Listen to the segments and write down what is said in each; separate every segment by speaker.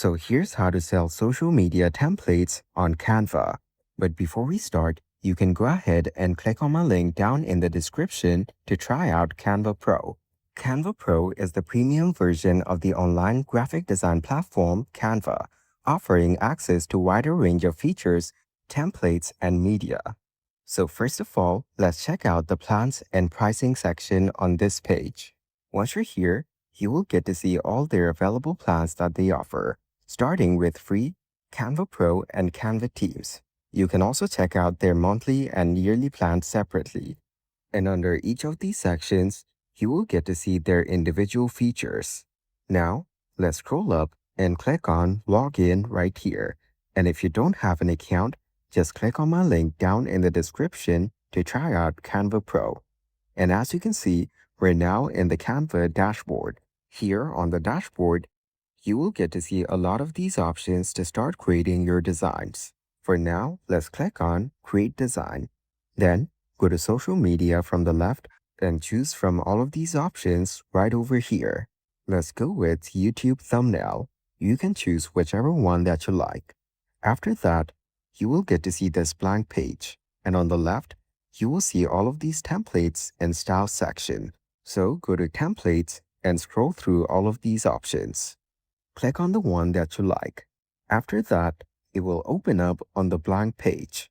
Speaker 1: So here's how to sell social media templates on Canva. But before we start, you can go ahead and click on my link down in the description to try out Canva Pro. Canva Pro is the premium version of the online graphic design platform Canva, offering access to a wider range of features, templates, and media. So first of all, let's check out the plans and pricing section on this page. Once you're here, you will get to see all their available plans that they offer, starting with free, Canva Pro, and Canva Teams. You can also check out their monthly and yearly plans separately. And under each of these sections, you will get to see their individual features. Now, let's scroll up and click on Login right here. And if you don't have an account, just click on my link down in the description to try out Canva Pro. And as you can see, we're now in the Canva dashboard. Here on the dashboard, you will get to see a lot of these options to start creating your designs. For now, let's click on Create Design. Then, go to Social Media from the left and choose from all of these options right over here. Let's go with YouTube Thumbnail. You can choose whichever one that you like. After that, you will get to see this blank page. And on the left, you will see all of these templates and style section. So go to Templates and scroll through all of these options. Click on the one that you like. After that, it will open up on the blank page.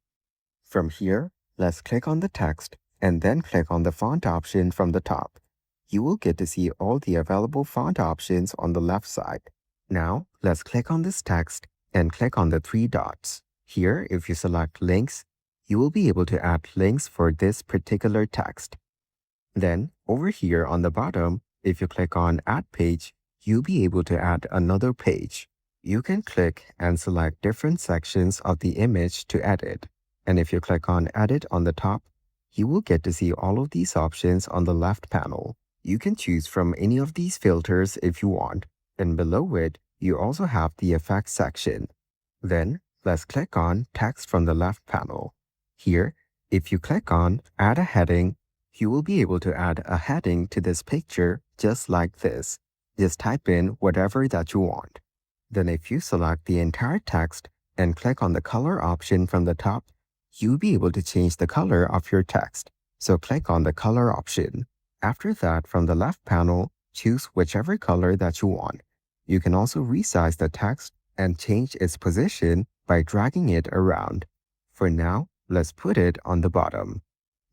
Speaker 1: From here, let's click on the text and then click on the font option from the top. You will get to see all the available font options on the left side. Now, let's click on this text and click on the three dots. Here, if you select links, you will be able to add links for this particular text. Then, over here on the bottom, if you click on Add Page, you'll be able to add another page. You can click and select different sections of the image to edit. And if you click on Edit on the top, you will get to see all of these options on the left panel. You can choose from any of these filters if you want. And below it, you also have the Effects section. Then, let's click on Text from the left panel. Here, if you click on Add a Heading, you will be able to add a heading to this picture just like this. Just type in whatever that you want. Then if you select the entire text and click on the color option from the top, you'll be able to change the color of your text. So click on the color option. After that, from the left panel, choose whichever color that you want. You can also resize the text and change its position by dragging it around. For now, let's put it on the bottom.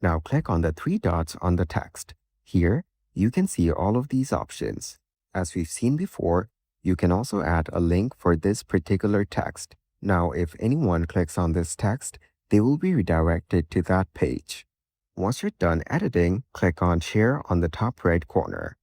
Speaker 1: Now click on the three dots on the text. Here, you can see all of these options. As we've seen before, you can also add a link for this particular text. Now, if anyone clicks on this text, they will be redirected to that page. Once you're done editing, click on Share on the top right corner.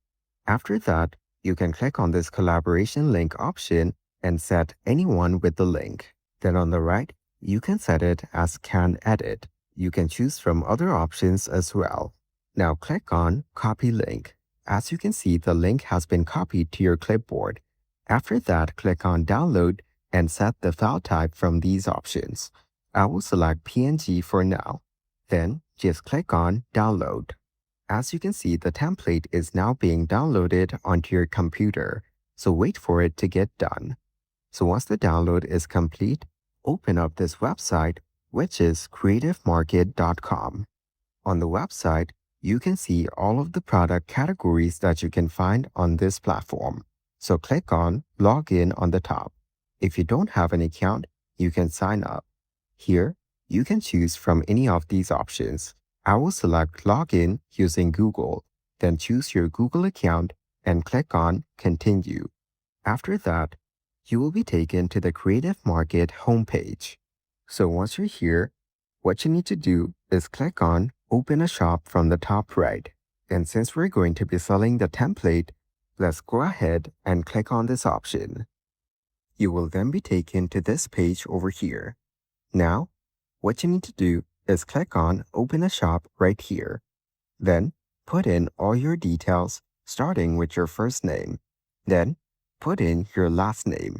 Speaker 1: After that, you can click on this collaboration link option and set anyone with the link. Then on the right, you can set it as Can Edit. You can choose from other options as well. Now click on Copy Link. As you can see, the link has been copied to your clipboard. After that, click on Download and set the file type from these options. I will select PNG for now. Then just click on Download. As you can see, the template is now being downloaded onto your computer, so wait for it to get done. So once the download is complete, open up this website, which is creativemarket.com. On the website, you can see all of the product categories that you can find on this platform. So click on Login on the top. If you don't have an account, you can sign up. Here, you can choose from any of these options. I will select Login using Google, then choose your Google account and click on Continue. After that, you will be taken to the Creative Market homepage. So once you're here, what you need to do is click on Open a Shop from the top right. And since we're going to be selling the template, let's go ahead and click on this option. You will then be taken to this page over here. Now, what you need to do is click on Open a Shop right here. Then, put in all your details, starting with your first name. Then, put in your last name.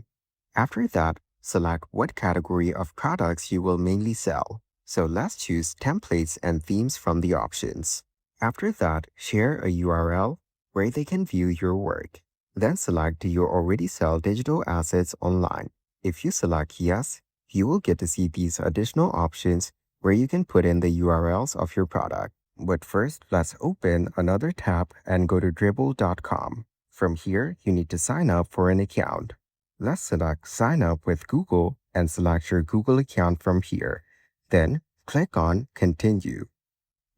Speaker 1: After that, select what category of products you will mainly sell. So let's choose templates and themes from the options. After that, share a URL where they can view your work. Then select do you already sell digital assets online. If you select yes, you will get to see these additional options where you can put in the URLs of your product. But first, let's open another tab and go to dribble.com. From here, you need to sign up for an account. Let's select sign up with Google and select your Google account from here. Then click on continue.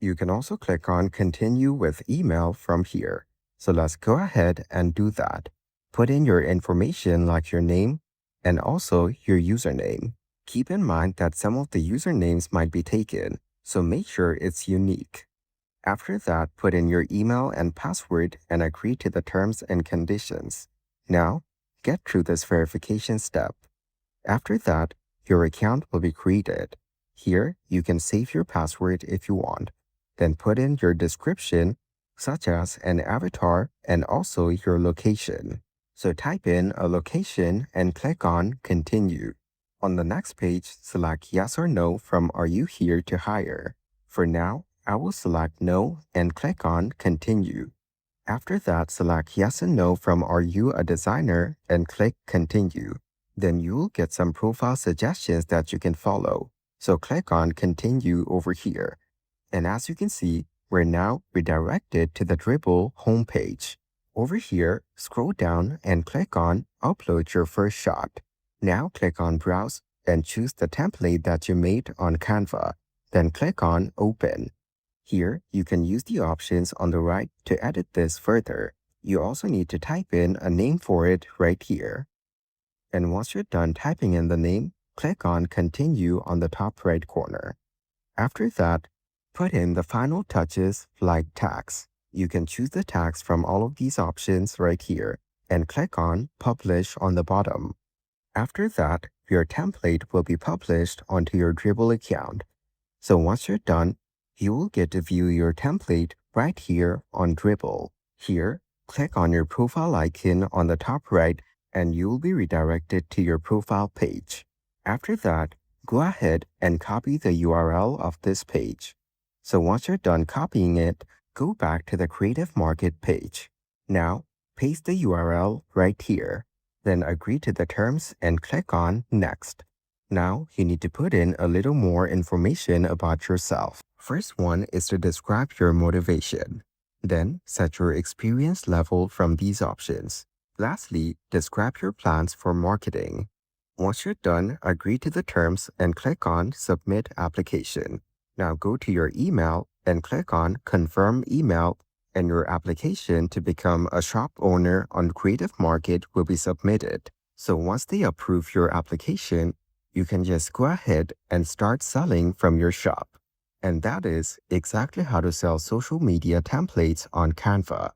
Speaker 1: You can also click on continue with email from here. So let's go ahead and do that. Put in your information like your name and also your username. Keep in mind that some of the usernames might be taken, so make sure it's unique. After that, put in your email and password and agree to the terms and conditions. Now, get through this verification step. After that, your account will be created. Here, you can save your password if you want. Then put in your description, such as an avatar and also your location. So type in a location and click on Continue. On the next page, select Yes or No from Are you here to hire? For now, I will select No and click on Continue. After that, select Yes and No from Are you a designer and click Continue. Then you'll get some profile suggestions that you can follow. So click on Continue over here. And as you can see, we're now redirected to the Dribble homepage. Over here, scroll down and click on Upload your first shot. Now click on Browse and choose the template that you made on Canva. Then click on Open. Here, you can use the options on the right to edit this further. You also need to type in a name for it right here. And once you're done typing in the name, click on Continue on the top right corner. After that, put in the final touches like tags. You can choose the tags from all of these options right here and click on Publish on the bottom. After that, your template will be published onto your Dribble account. So once you're done, you will get to view your template right here on Dribble. Here, click on your profile icon on the top right and you will be redirected to your profile page. After that, go ahead and copy the URL of this page. So once you're done copying it, go back to the Creative Market page. Now, paste the URL right here. Then agree to the terms and click on Next. Now, you need to put in a little more information about yourself. First one is to describe your motivation. Then, set your experience level from these options. Lastly, describe your plans for marketing. Once you're done, agree to the terms and click on Submit Application. Now go to your email and click on Confirm Email and your application to become a shop owner on Creative Market will be submitted. So once they approve your application, you can just go ahead and start selling from your shop. And that is exactly how to sell social media templates on Canva.